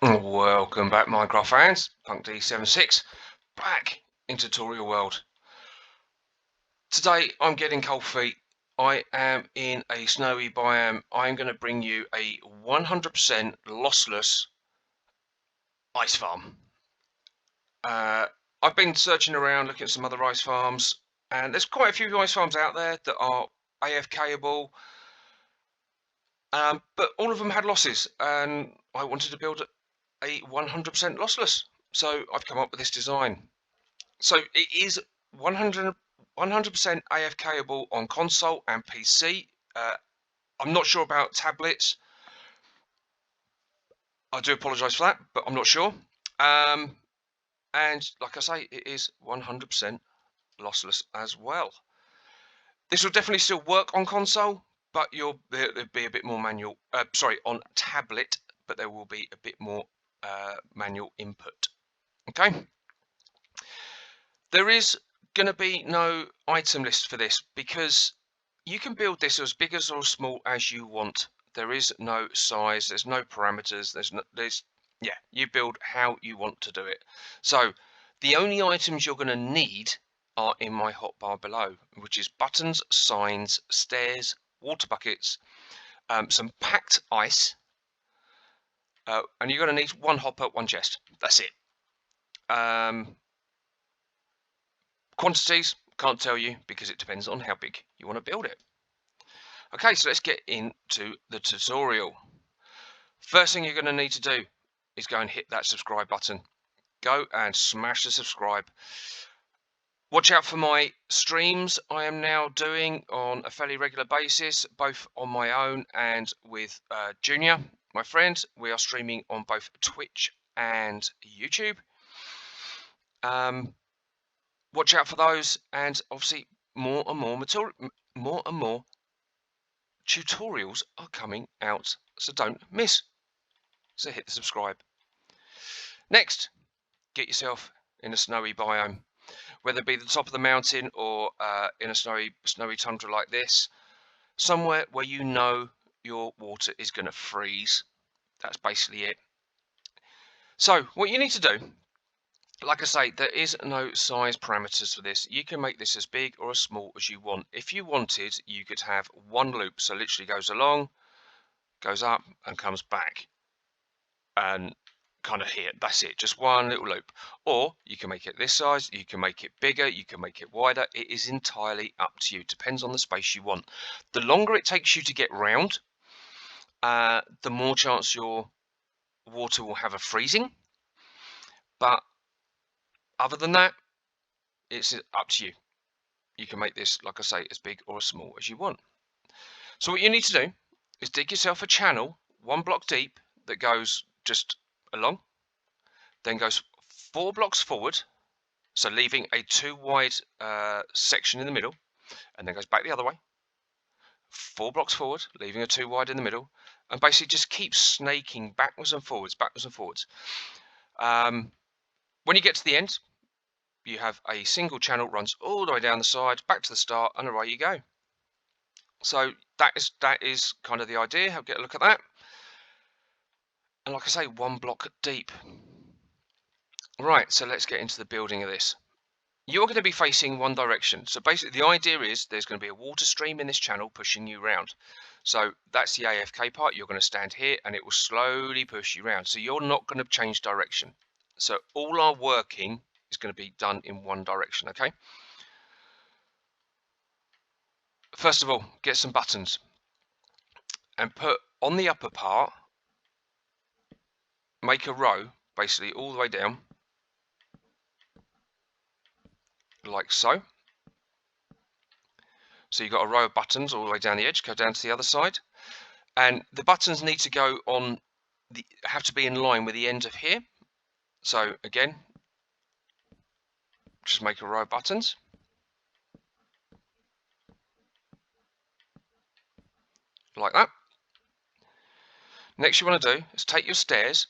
Welcome back, Minecraft fans. Punk D76 back in tutorial world. Today I'm getting cold feet. I am in a snowy biome. I'm going to bring you a 100% lossless ice farm. I've been searching around looking at some other ice farms, and there's quite a few ice farms out there that are AFKable, but all of them had losses, and I wanted to build a 100% lossless. So I've come up with this design. So it is 100% AFKable on console and PC. I'm not sure about tablets. I do apologise for that, but I'm not sure. And like I say, it is 100% lossless as well. This will definitely still work on console, but there'll be a bit more manual. Sorry, on tablet, but there will be a bit more manual input. Okay. There is going to be no item list for this because you can build this as big as or small as you want. There is no size, there's no parameters, yeah, you build how you want to do it. So the only items you're going to need are in my hotbar below, which is buttons, signs, stairs, water buckets, some packed ice, and you're going to need one hopper, one chest. That's it. Quantities, can't tell you because it depends on how big you want to build it. Okay, so let's get into the tutorial. First thing you're going to need to do is go and hit that subscribe button. Go and smash the subscribe. Watch out for my streams I am now doing on a fairly regular basis, both on my own and with Junior, my friend. We are streaming on both Twitch and YouTube. Watch out for those, and obviously more and more tutorials are coming out, so don't miss. So hit the subscribe. Next, get yourself in a snowy biome, whether it be the top of the mountain or in a snowy tundra like this, somewhere where you know your water is going to freeze. That's basically it. So what you need to do, like I say, there is no size parameters for this. You can make this as big or as small as you want. If you wanted, you could have one loop, so literally goes along, goes up and comes back, and kind of here, that's it, just one little loop. Or you can make it this size, you can make it bigger, you can make it wider. It is entirely up to you. Depends on the space you want. The longer it takes you to get round, the more chance your water will have a freezing. But other than that, it's up to you. You can make this, like I say, as big or as small as you want. So what you need to do is dig yourself a channel 1 block deep that goes just along, then goes 4 blocks forward, so leaving a 2 wide section in the middle, and then goes back the other way, 4 blocks forward, leaving a 2 wide in the middle, and basically just keep snaking backwards and forwards, backwards and forwards. When you get to the end, you have a single channel runs all the way down the side, back to the start, and away you go. So that is kind of the idea. Have get a look at that. And like I say, 1 block deep. Right, so let's get into the building of this. You're going to be facing one direction. So basically the idea is there's going to be a water stream in this channel pushing you around. So that's the AFK part. You're going to stand here and it will slowly push you around. So you're not going to change direction. So all our working is going to be done in one direction, okay? First of all, get some buttons and put on the upper part, make a row basically all the way down like so. So you've got a row of buttons all the way down the edge, go down to the other side, and the buttons need to go on have to be in line with the end of here. So again, just make a row of buttons like that. Next you want to do is take your stairs,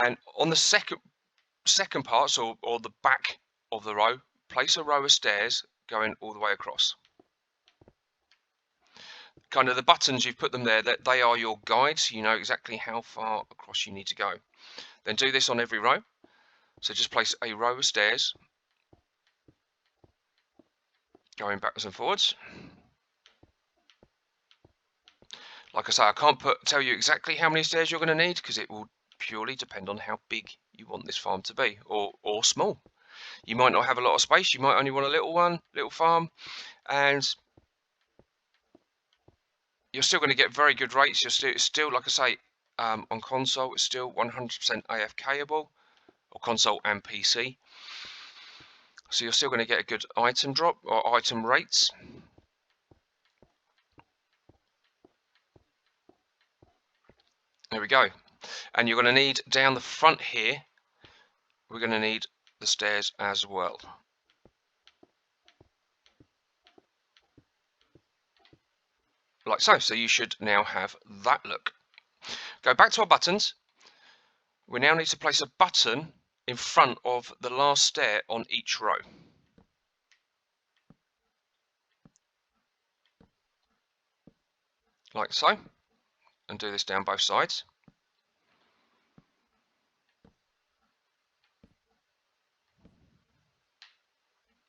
and on the second part, or the back of the row, place a row of stairs going all the way across. Kind of the buttons, you've put them there, that they are your guides, so you know exactly how far across you need to go. Then do this on every row. So just place a row of stairs going backwards and forwards. Like I say, I can't tell you exactly how many stairs you're going to need because it will purely depend on how big you want this farm to be, or small. You might not have a lot of space. You might only want a little farm, and you're still going to get very good rates. You're still, like I say, on console, it's still 100% AFKable, or console and PC. So you're still going to get a good item drop or item rates. There we go. And you're going to need down the front here, we're going to need the stairs as well. Like so. So you should now have that look. Go back to our buttons. We now need to place a button in front of the last stair on each row. Like so. And do this down both sides.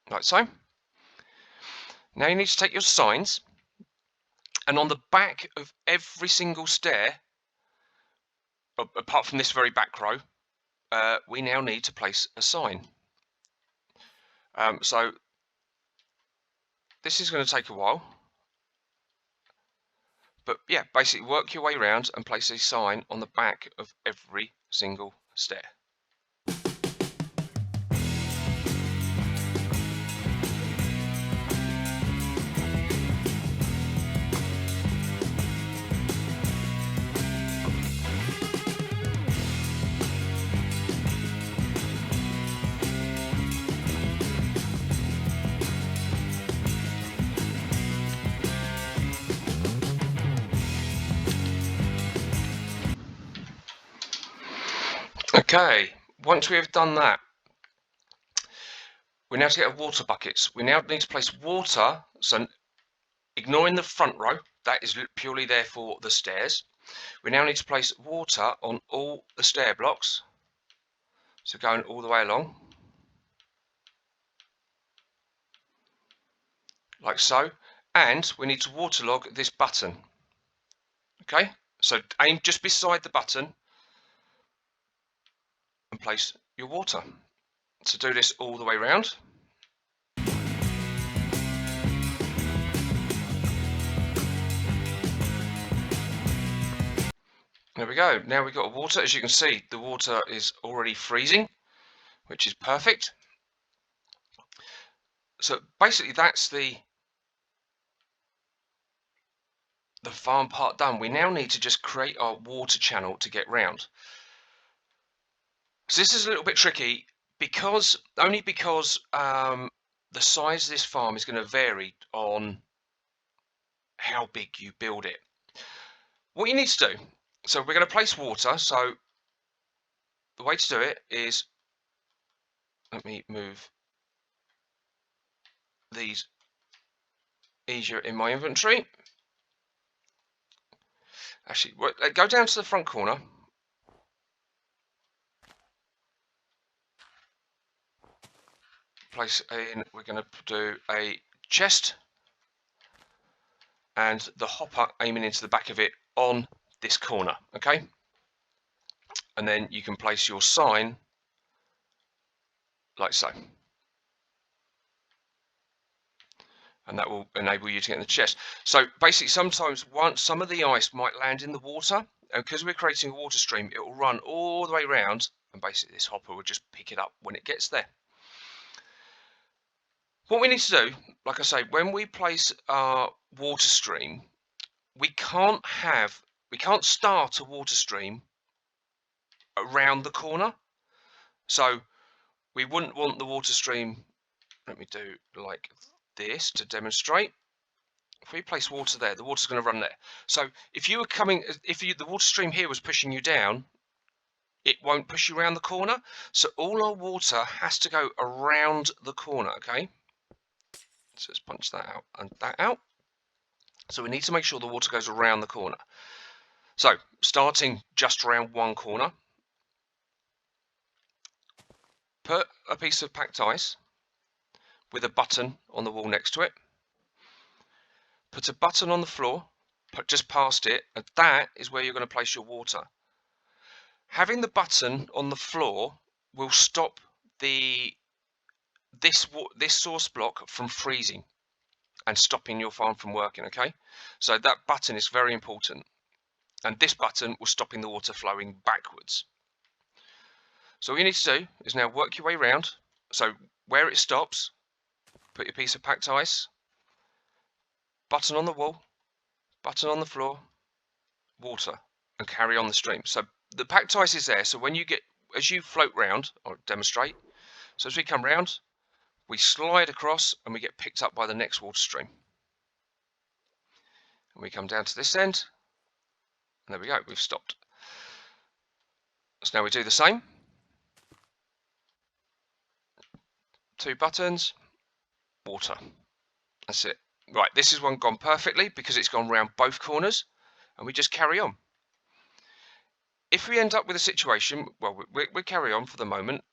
Like so. Now you need to take your signs, and on the back of every single stair, apart from this very back row, we now need to place a sign. So this is going to take a while, but yeah, basically work your way around and place a sign on the back of every single stair. Okay, once we have done that, we now to get our water buckets. We now need to place water, so ignoring the front row, that is purely there for the stairs. We now need to place water on all the stair blocks, so going all the way along, like so, and we need to waterlog this button. Okay, so aim just beside the button and place your water. So do this all the way around. There we go. Now we've got water. As you can see, the water is already freezing, which is perfect. So basically that's the farm part done. We now need to just create our water channel to get round. So this is a little bit tricky because the size of this farm is going to vary on how big you build it. What you need to do, so we're going to place water. So the way to do it is, let me move these easier in my inventory. Actually, go down to the front corner. Place in, we're going to do a chest and the hopper aiming into the back of it on this corner, okay? And then you can place your sign like so. And that will enable you to get in the chest. So basically sometimes some of the ice might land in the water, and because we're creating a water stream, it will run all the way around, and basically this hopper will just pick it up when it gets there. What we need to do, like I say, when we place our water stream, we can't start a water stream around the corner. So we wouldn't want the water stream, let me do like this to demonstrate. If we place water there, the water's going to run there. So if the water stream here was pushing you down, it won't push you around the corner. So all our water has to go around the corner, okay? So let's punch that out and that out. So we need to make sure the water goes around the corner. So starting just around one corner, Put a piece of packed ice with a button on the wall next to it. Put a button on the floor, put just past it, and that is where you're going to place your water. Having the button on the floor will stop this source block from freezing and stopping your farm from working. Okay, so that button is very important, and this button will stopping the water flowing backwards. So all you need to do is now work your way around. So where it stops, put your piece of packed ice, button on the wall, button on the floor, water, and carry on the stream. So the packed ice is there, so as you float round, I'll demonstrate. So as we come round, we slide across and we get picked up by the next water stream. And we come down to this end, and there we go, we've stopped. So now we do the same. 2 buttons, water. That's it. Right, this is one gone perfectly because it's gone round both corners, and we just carry on. If we end up with a situation, well, we carry on for the moment,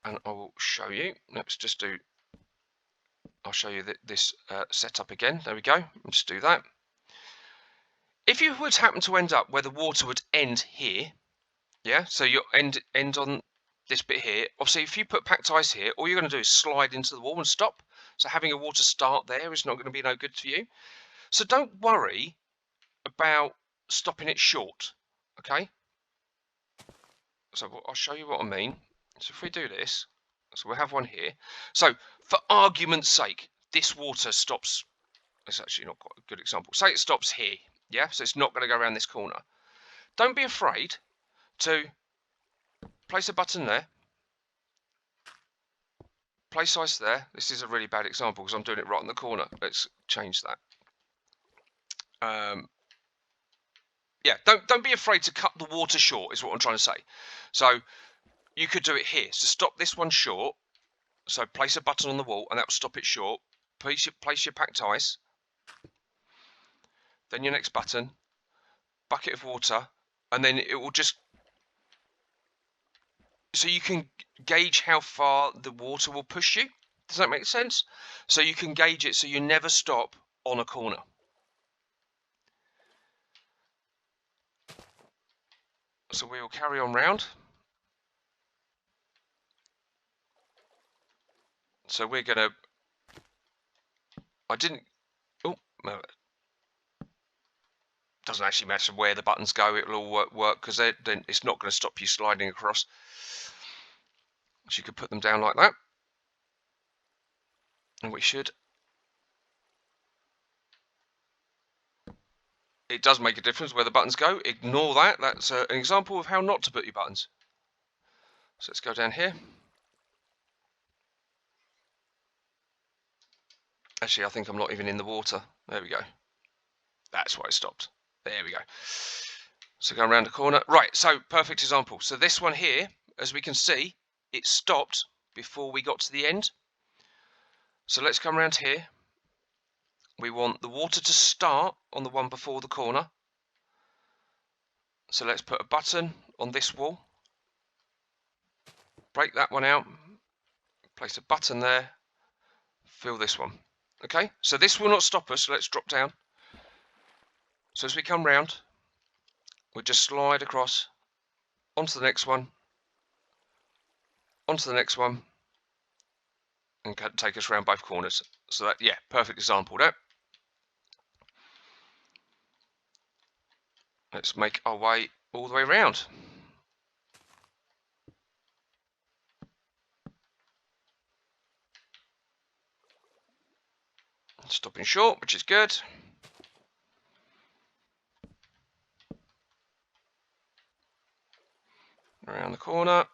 and I will show you. I'll show you this setup again. There we go. I'll just do that. If you would happen to end up where the water would end here, yeah, so you end on this bit here. Obviously, if you put packed ice here, all you're going to do is slide into the wall and stop. So having a water start there is not going to be no good to you. So don't worry about stopping it short, okay? So I'll show you what I mean. So if we do this, so we'll have one here. So for argument's sake, this water stops. It's actually not quite a good example. Say it stops here, yeah? So it's not going to go around this corner. Don't be afraid to place a button there. Place ice there. This is a really bad example because I'm doing it right in the corner. Let's change that. Yeah, don't be afraid to cut the water short is what I'm trying to say. So you could do it here. So stop this one short. So place a button on the wall and that will stop it short. Place your packed ice. Then your next button, bucket of water, and then it will just, so you can gauge how far the water will push you. Does that make sense? So you can gauge it so you never stop on a corner. So we will carry on round. So we're going to, oh, no, doesn't actually matter where the buttons go, it will all work because then it's not going to stop you sliding across. So you could put them down like that. And we should. It does make a difference where the buttons go. Ignore that. That's an example of how not to put your buttons. So let's go down here. Actually, I think I'm not even in the water. There we go. That's why it stopped. There we go. So go around the corner. Right, so perfect example. So this one here, as we can see, it stopped before we got to the end. So let's come around here. We want the water to start on the one before the corner. So let's put a button on this wall. Break that one out. Place a button there. Fill this one. Okay, so this will not stop us. So let's drop down. So as we come round, we'll just slide across onto the next one, onto the next one, and take us around both corners. So that, yeah, perfect example there. Let's make our way all the way around. Stopping short, which is good. Around the corner.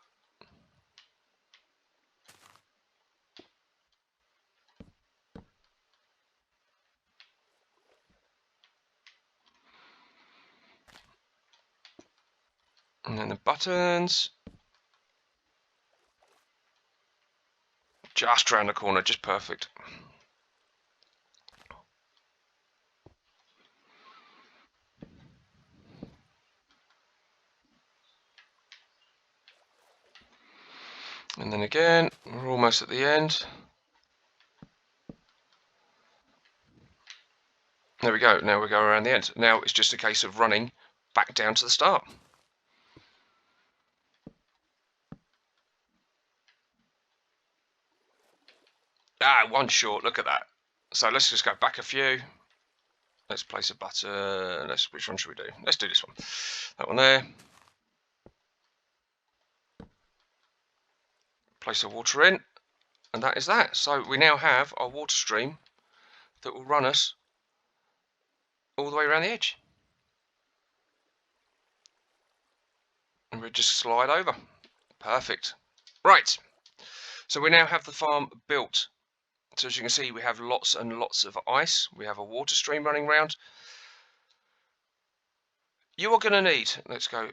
And then the buttons. Just around the corner, just perfect. And then again, we're almost at the end. There we go. Now we go around the end. Now it's just a case of running back down to the start. Ah, one short. Look at that. So let's just go back a few. Let's place a button. Which one should we do? Let's do this one. That one there. Place the water in, and that is that. So we now have our water stream that will run us all the way around the edge. And we'll just slide over. Perfect. Right. So we now have the farm built. So as you can see, we have lots and lots of ice. We have a water stream running around. You are going to need, let's go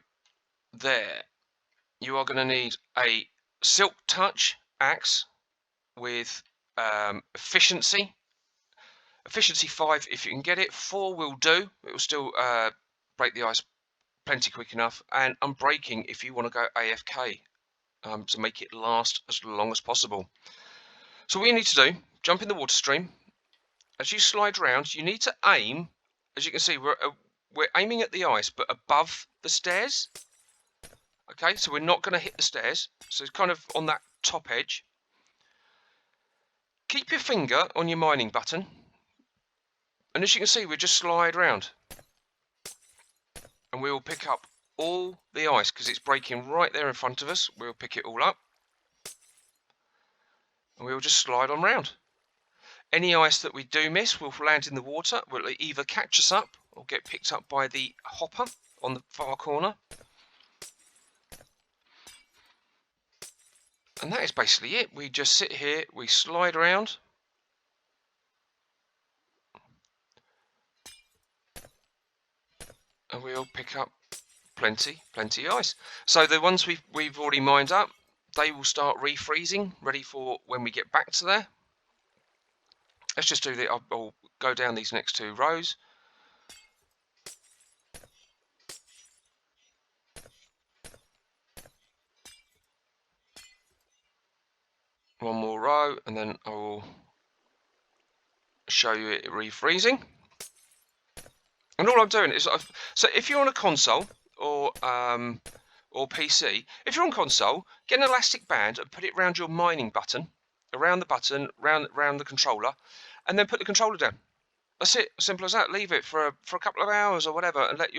there. You are going to need a silk touch axe with efficiency 5 if you can get it. 4 will do. It will still break the ice plenty quick enough. And unbreaking if you want to go AFK to make it last as long as possible. So what you need to do, jump in the water stream. As you slide around, you need to aim. As you can see, we're aiming at the ice, but above the stairs. Okay, so we're not going to hit the stairs. So it's kind of on that top edge. Keep your finger on your mining button. And as you can see, we just slide around. And we will pick up all the ice because it's breaking right there in front of us. We'll pick it all up. And we'll just slide on round. Any ice that we do miss will land in the water. Will either catch us up or get picked up by the hopper on the far corner. And that is basically it. We just sit here, we slide around. And we'll pick up plenty of ice. So the ones we've already mined up, they will start refreezing, ready for when we get back to there. Let's just do the. I'll go down these next 2 rows. One more row, and then I will show you it refreezing. And all I'm doing is, so if you're on a console or PC, if you're on console, get an elastic band and put it around your mining button, around the controller, and then put the controller down. That's it, simple as that. Leave it for a couple of hours or whatever, and let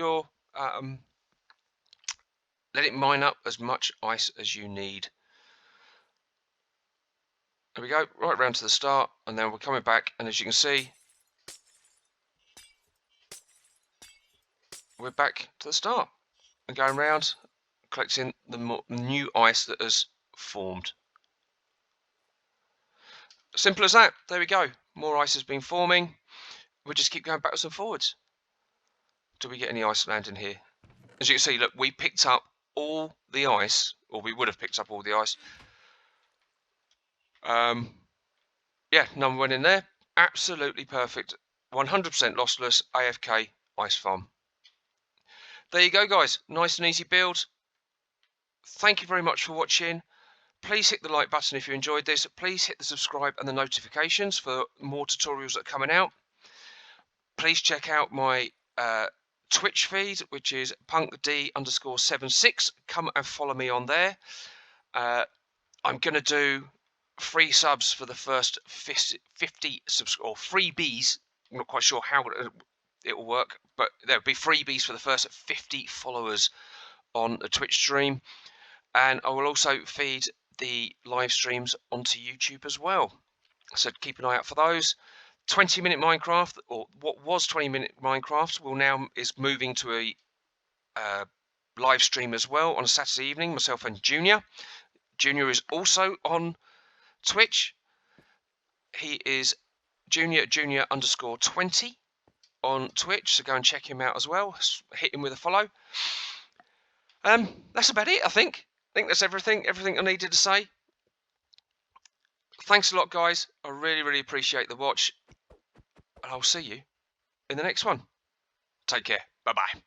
it mine up as much ice as you need. There we go, right round to the start, and then we're coming back, and as you can see, we're back to the start and going round, collecting the new ice that has formed. Simple as that. There we go. More ice has been forming. We'll just keep going backwards and forwards. Do we get any ice landing here? As you can see, look, we picked up all the ice, or we would have picked up all the ice. Yeah, none went in there. Absolutely perfect. 100% lossless AFK ice farm. There you go, guys. Nice and easy build. Thank you very much for watching. Please hit the like button if you enjoyed this. Please hit the subscribe and the notifications for more tutorials that are coming out. Please check out my Twitch feed, which is punkd_76. Come and follow me on there. I'm going to do free subs for the first 50 subs, or freebies. I'm not quite sure how it will work, but there'll be freebies for the first 50 followers on the Twitch stream. And I will also feed the live streams onto YouTube as well. So keep an eye out for those. 20-minute Minecraft, or what was 20-minute Minecraft, is moving to a live stream as well on a Saturday evening. Myself and Junior. Junior is also on Twitch. He is junior_20 on Twitch, so go and check him out as well. Hit him with a follow. That's about it, I think. I think that's everything I needed to say. Thanks a lot, guys. I really appreciate the watch, and I'll see you in the next one. Take care. Bye-bye.